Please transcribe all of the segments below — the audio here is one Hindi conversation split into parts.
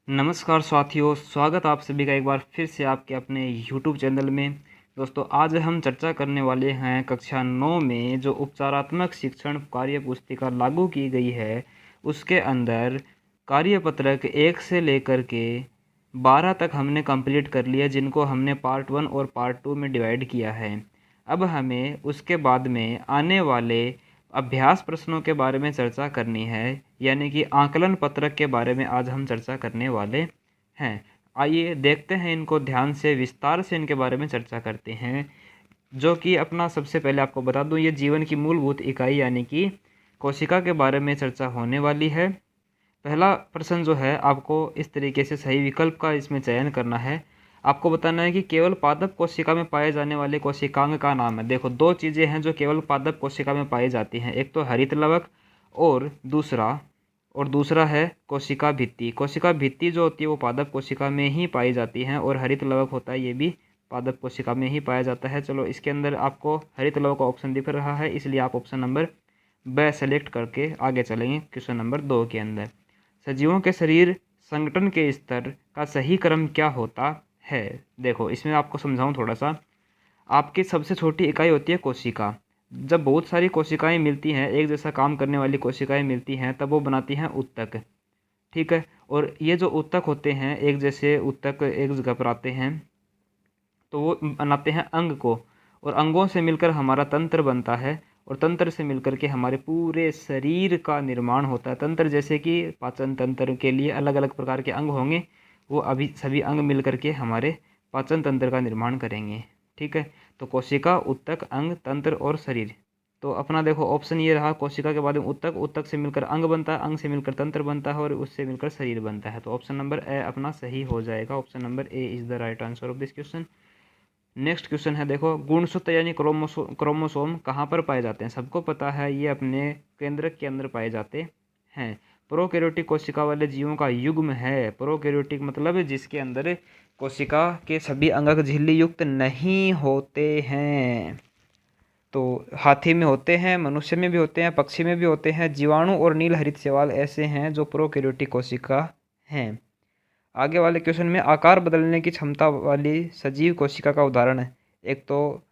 नमस्कार साथियों, स्वागत आप सभी का एक बार फिर से आपके अपने YouTube चैनल में। दोस्तों, आज हम चर्चा करने वाले हैं कक्षा 9 में जो उपचारात्मक शिक्षण कार्य पुस्तिका लागू की गई है, उसके अंदर कार्यपत्रक 1 से लेकर के 12 तक हमने कंप्लीट कर लिया, जिनको हमने पार्ट 1 और पार्ट 2 में डिवाइड किया है। अब हमें उसके बाद में आने वाले अभ्यास प्रश्नों के बारे में चर्चा करनी है, यानी कि आकलन पत्रक के बारे में आज हम चर्चा करने वाले हैं। आइए देखते हैं इनको ध्यान से, विस्तार से इनके बारे में चर्चा करते हैं। जो कि अपना सबसे पहले आपको बता दूं, ये जीवन की मूलभूत इकाई यानी कि कोशिका के बारे में चर्चा होने वाली है। पहला प्रश्न जो है, आपको इस तरीके से सही विकल्प का इसमें चयन करना है। आपको बताना है कि केवल पादप कोशिका में पाए जाने वाले कोशिकांग का नाम है। देखो, दो चीज़ें हैं जो केवल पादप कोशिका में पाई जाती हैं, एक तो हरित लवक और दूसरा है कोशिका भित्ति। कोशिका भित्ति जो होती है वो पादप कोशिका में ही पाई जाती हैं, और हरित लवक होता है ये भी पादप कोशिका में ही पाया जाता है। चलो, इसके अंदर आपको हरित लवक का ऑप्शन दिख रहा है, इसलिए आप ऑप्शन नंबर ब सेलेक्ट करके आगे चलेंगे क्वेश्चन नंबर 2 के अंदर। सजीवों के शरीर संगठन के स्तर का सही क्रम क्या होता है? देखो, इसमें आपको समझाऊं थोड़ा सा। आपकी सबसे छोटी इकाई होती है कोशिका। जब बहुत सारी कोशिकाएं मिलती हैं, एक जैसा काम करने वाली कोशिकाएं मिलती हैं, तब वो बनाती हैं ऊतक। ठीक है। और ये जो ऊतक होते हैं, एक जैसे ऊतक एक जगह पर आते हैं, तो वो बनाते हैं अंग को, और अंगों से मिलकर हमारा तंत्र बनता है, और तंत्र से मिलकर के हमारे पूरे शरीर का निर्माण होता है। तंत्र जैसे कि पाचन तंत्र के लिए अलग अलग प्रकार के अंग होंगे, वो अभी सभी अंग मिल करके हमारे पाचन तंत्र का निर्माण करेंगे। ठीक है। तो कोशिका, ऊतक, अंग, तंत्र और शरीर। तो अपना देखो ऑप्शन ये रहा, कोशिका के बाद में ऊतक, ऊतक से मिलकर अंग बनता है, अंग से मिलकर तंत्र बनता है, और उससे मिलकर शरीर बनता है। तो ऑप्शन नंबर ए अपना सही हो जाएगा। Option number A is the right answer of this question. Next question है, देखो, गुणसूत्र यानी क्रोमोसोम कहाँ पर पाए जाते हैं? सबको पता है, ये अपने केंद्रक के अंदर पाए जाते हैं। प्रोकैरियोटिक कोशिका वाले जीवों का युग्म है। प्रोकैरियोटिक मतलब जिसके अंदर कोशिका के सभी अंगक झिल्ली युक्त नहीं होते हैं। तो हाथी में होते हैं, मनुष्य में भी होते हैं, पक्षी में भी होते हैं। जीवाणु और नील हरित शैवाल ऐसे हैं जो प्रोकैरियोटिक कोशिका हैं। आगे वाले क्वेश्चन में आकार बदलने की क्षमता वाली सजीव कोशिका का उदाहरण है। एक तो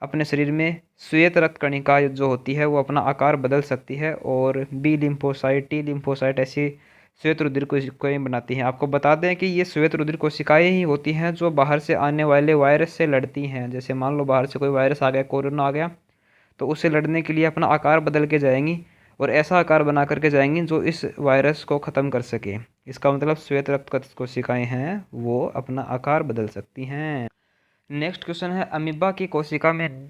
अपने शरीर में श्वेत रक्त कणिका जो होती है वो अपना आकार बदल सकती है, और बी लिम्फोसाइट, टी लिम्फोसाइट ऐसी श्वेत रुधिर कोशिकाएं बनाती हैं। आपको बता दें कि ये श्वेत रुधिर कोशिकाएं ही होती हैं जो बाहर से आने वाले वायरस से लड़ती हैं। जैसे मान लो बाहर से कोई वायरस आ गया, कोरोना आ गया, तो उससे लड़ने के लिए अपना आकार बदल के जाएंगी, और ऐसा आकार बना करके जाएंगी जो इस वायरस को ख़त्म कर सके। इसका मतलब श्वेत रक्त कोशिकाएं हैं वो अपना आकार बदल सकती हैं। नेक्स्ट क्वेश्चन है, अमीबा की कोशिका में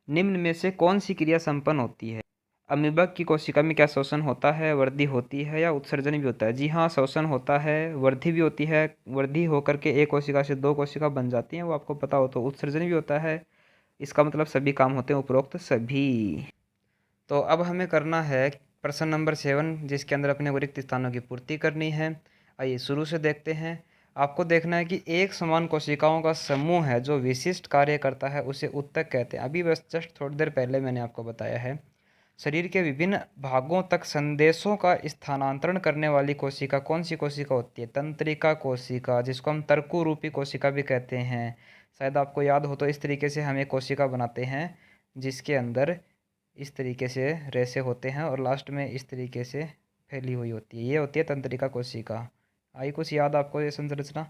निम्न में से कौन सी क्रिया संपन्न होती है? अमीबा की कोशिका में क्या श्वसन होता है, वृद्धि होती है, या उत्सर्जन भी होता है? जी हाँ, श्वसन होता है, वृद्धि भी होती है। वृद्धि होकर के एक कोशिका से दो कोशिका बन जाती हैं, वो आपको पता हो। तो उत्सर्जन भी होता है। इसका मतलब सभी काम होते हैं, उपरोक्त सभी। तो अब हमें करना है प्रश्न नंबर 7, जिसके अंदर अपने को रिक्त स्थानों की पूर्ति करनी है। आइए शुरू से देखते हैं। आपको देखना है कि एक समान कोशिकाओं का समूह है जो विशिष्ट कार्य करता है, उसे ऊतक कहते हैं। अभी बस जस्ट थोड़ी देर पहले मैंने आपको बताया है। शरीर के विभिन्न भागों तक संदेशों का स्थानांतरण करने वाली कोशिका कौन सी कोशिका होती है? तंत्रिका कोशिका, जिसको हम तर्कु रूपी कोशिका भी कहते हैं। शायद आपको याद हो तो इस तरीके से हम एक कोशिका बनाते हैं जिसके अंदर इस तरीके से रेशे होते हैं, और लास्ट में इस तरीके से फैली हुई होती है। ये होती है तंत्रिका कोशिका। आई कुछ याद आपको ये संरचना?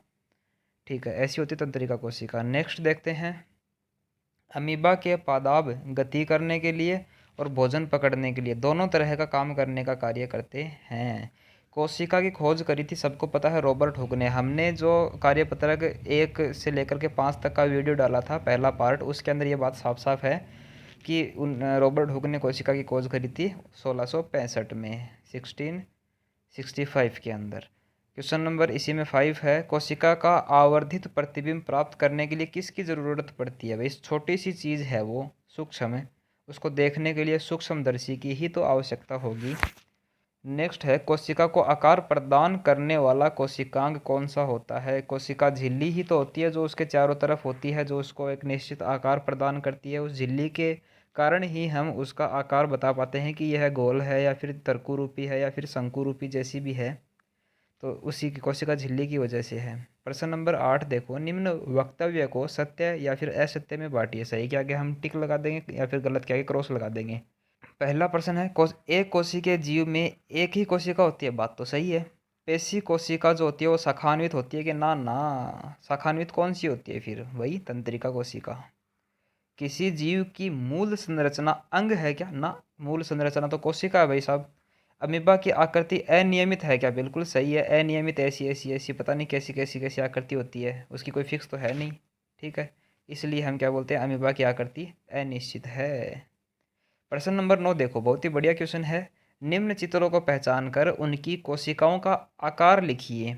ठीक है, ऐसी होती है तंत्रिका कोशिका। नेक्स्ट देखते हैं। अमीबा के पादाब गति करने के लिए और भोजन पकड़ने के लिए दोनों तरह का काम करने का कार्य करते हैं। कोशिका की खोज करी थी, सबको पता है, रॉबर्ट हुक ने। हमने जो कार्यपत्रक 1 से लेकर के 5 तक का वीडियो डाला था, पहला पार्ट, उसके अंदर ये बात साफ साफ है कि रॉबर्ट हुक ने कोशिका की खोज करी थी 1665 में, 1665 के अंदर। क्वेश्चन नंबर इसी में 5 है, कोशिका का आवर्धित प्रतिबिंब प्राप्त करने के लिए किसकी ज़रूरत पड़ती है? भाई, छोटी सी चीज़ है वो, सूक्ष्म है, उसको देखने के लिए सूक्ष्मदर्शी की ही तो आवश्यकता होगी। नेक्स्ट है, कोशिका को आकार प्रदान करने वाला कोशिकांग कौन सा होता है? कोशिका झिल्ली ही तो होती है जो उसके चारों तरफ होती है, जो उसको एक निश्चित आकार प्रदान करती है। उस झिल्ली के कारण ही हम उसका आकार बता पाते हैं कि यह गोल है, या फिर तर्कु रूपी है, या फिर शंकु रूपी जैसी भी है। तो उसी की कोशिका झिल्ली की वजह से है। प्रश्न नंबर 8 देखो, निम्न वक्तव्य को सत्य या फिर असत्य में बांटिए। सही क्या आगे हम टिक लगा देंगे या फिर गलत क्या आगे क्रॉस लगा देंगे। पहला प्रश्न है एक कोशिकीय जीव में एक ही कोशिका होती है। बात तो सही है। पेशी कोशिका जो होती है वो शाखान्वित होती है कि ना ना, शाखान्वित कौन सी होती है फिर, वही तंत्रिका कोशिका। किसी जीव की मूल संरचना अंग है क्या, ना, मूल संरचना तो कोशिका है भाई साहब। अमीबा की आकृति अनियमित है क्या, बिल्कुल सही है। अनियमित ऐसी ऐसी ऐसी पता नहीं कैसी कैसी कैसी आकृति होती है, उसकी कोई फिक्स तो है नहीं, ठीक है, इसलिए हम क्या बोलते हैं, अमीबा की आकृति अनिश्चित है। प्रश्न नंबर 9 देखो, बहुत ही बढ़िया क्वेश्चन है। निम्न चित्रों को पहचान कर उनकी कोशिकाओं का आकार लिखिए।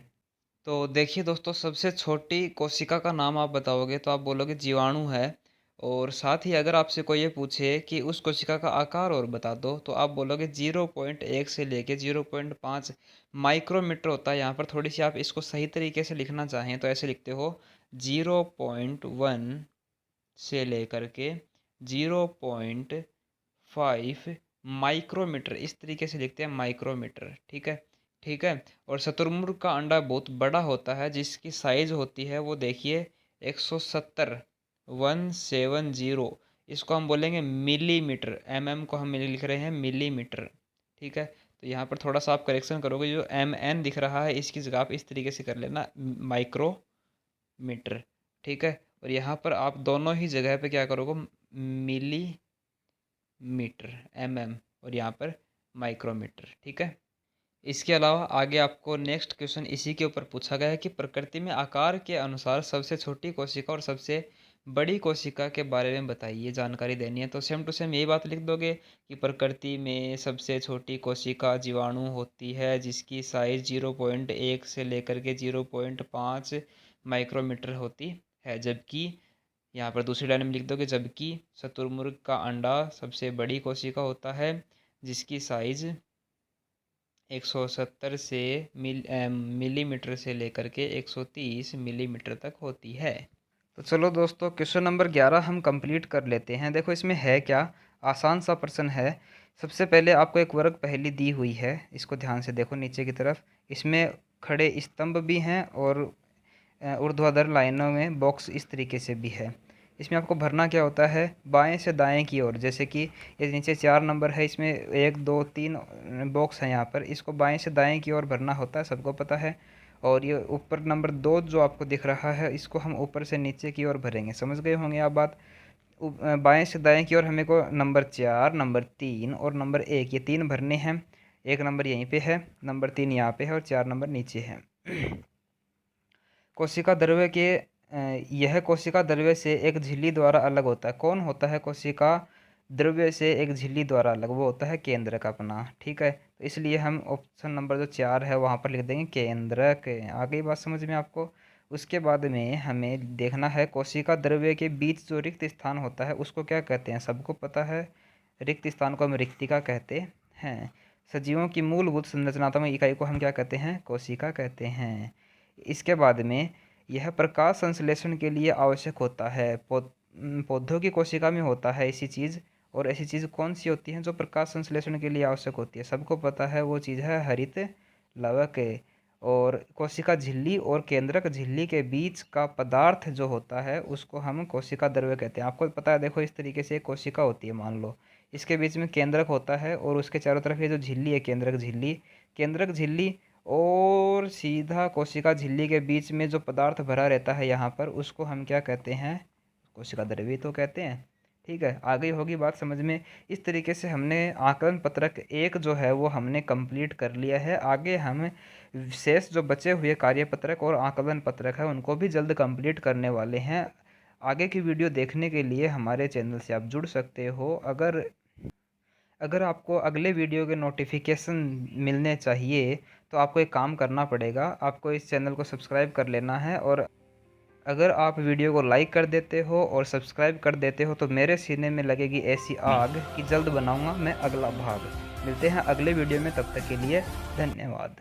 तो देखिए दोस्तों, सबसे छोटी कोशिका का नाम आप बताओगे तो आप बोलोगे जीवाणु है। और साथ ही अगर आपसे कोई ये पूछे कि उस कोशिका का आकार और बता दो तो आप बोलोगे 0.1 से लेके 0.5 माइक्रोमीटर होता है। यहाँ पर थोड़ी सी आप इसको सही तरीके से लिखना चाहें तो ऐसे लिखते हो 0.1 से लेकर के 0.5 माइक्रोमीटर, इस तरीके से लिखते हैं माइक्रोमीटर, ठीक है, ठीक है। और शुतुरमुर्ग का अंडा बहुत बड़ा होता है जिसकी साइज होती है वो देखिए 170, इसको हम बोलेंगे मिलीमीटर, को हम लिख रहे हैं मिलीमीटर, ठीक है। तो यहाँ पर थोड़ा सा आप करेक्शन करोगे, जो दिख रहा है इसकी जगह आप इस तरीके से कर लेना माइक्रोमीटर, ठीक है। और यहाँ पर आप दोनों ही जगह पे क्या करोगे, मिलीमीटर और यहाँ पर माइक्रोमीटर, ठीक है। इसके अलावा आगे आपको नेक्स्ट क्वेश्चन इसी के ऊपर पूछा गया है कि प्रकृति में आकार के अनुसार सबसे छोटी कोशिका और सबसे बड़ी कोशिका के बारे में बताइए, जानकारी देनी है। तो सेम टू सेम यही बात लिख दोगे कि प्रकृति में सबसे छोटी कोशिका जीवाणु होती है जिसकी साइज 0.1 से लेकर के 0.5 माइक्रोमीटर होती है। जबकि यहाँ पर दूसरी लाइन में लिख दोगे जबकि शुतुरमुर्ग का अंडा सबसे बड़ी कोशिका होता है जिसकी साइज 170 से मिलीमीटर से लेकर के 130 मिलीमीटर तक होती है। तो चलो दोस्तों, क्वेश्चन नंबर 11 हम कंप्लीट कर लेते हैं। देखो इसमें है क्या, आसान सा प्रश्न है। सबसे पहले आपको एक वर्ग पहेली दी हुई है, इसको ध्यान से देखो नीचे की तरफ। इसमें खड़े स्तंभ भी हैं और ऊर्ध्वाधर लाइनों में बॉक्स इस तरीके से भी है। इसमें आपको भरना क्या होता है, बाएं से दाएं की ओर। जैसे कि ये नीचे 4 नंबर है, इसमें 1 2 3 बॉक्स है यहाँ पर, इसको बाएं से दाएं की ओर भरना होता है, सबको पता है। और ये ऊपर नंबर 2 जो आपको दिख रहा है, इसको हम ऊपर से नीचे की ओर भरेंगे। समझ गए होंगे आप बात। बाएं से दाएं की ओर हमें को नंबर 4, नंबर 3 और नंबर 1, ये 3 भरने हैं। 1 नंबर यहीं पे है, नंबर 3 यहाँ पे है और 4 नंबर नीचे है। कोशिका द्रव्य के यह कोशिका द्रव्य से एक झिल्ली द्वारा अलग होता है। कौन होता है कोशिका द्रव्य से एक झिल्ली द्वारा अलग, वो होता है केंद्रक अपना, ठीक है। तो इसलिए हम ऑप्शन नंबर जो 4 है वहाँ पर लिख देंगे केंद्रक। आ गई बात समझ में आपको। उसके बाद में हमें देखना है कोशिका द्रव्य के बीच जो रिक्त स्थान होता है उसको क्या कहते हैं, सबको पता है, रिक्त स्थान को हम रिक्तिका कहते हैं। सजीवों की मूलभूत संरचनात्मक इकाई को हम क्या कहते हैं, कोशिका कहते हैं। इसके बाद में यह प्रकाश संश्लेषण के लिए आवश्यक होता है। पौधों की कोशिका में होता है ऐसी चीज़, और ऐसी चीज़ कौन सी होती है जो प्रकाश संश्लेषण के लिए आवश्यक होती है, सबको पता है, वो चीज़ है हरित लवक। और कोशिका झिल्ली और केंद्रक झिल्ली के बीच का पदार्थ जो होता है उसको हम कोशिका द्रव्य कहते हैं। आपको पता है, देखो इस तरीके से एक कोशिका होती है, मान लो इसके बीच में केंद्रक होता है और उसके चारों तरफ ये जो झिल्ली है केंद्रक झिल्ली और सीधा कोशिका झिल्ली के बीच में जो पदार्थ भरा रहता है यहाँ पर, उसको हम क्या कहते हैं, कोशिका द्रव्य तो कहते हैं, ठीक है। आ गई होगी बात समझ में। इस तरीके से हमने आकलन पत्रक 1 जो है वो हमने कंप्लीट कर लिया है। आगे हम शेष जो बचे हुए कार्यपत्रक और आकलन पत्रक है उनको भी जल्द कंप्लीट करने वाले हैं। आगे की वीडियो देखने के लिए हमारे चैनल से आप जुड़ सकते हो। अगर आपको अगले वीडियो के नोटिफिकेशन मिलने चाहिए तो आपको एक काम करना पड़ेगा, आपको इस चैनल को सब्सक्राइब कर लेना है। और अगर आप वीडियो को लाइक कर देते हो और सब्सक्राइब कर देते हो तो मेरे सीने में लगेगी ऐसी आग कि जल्द बनाऊंगा मैं अगला भाग। मिलते हैं अगले वीडियो में, तब तक के लिए धन्यवाद।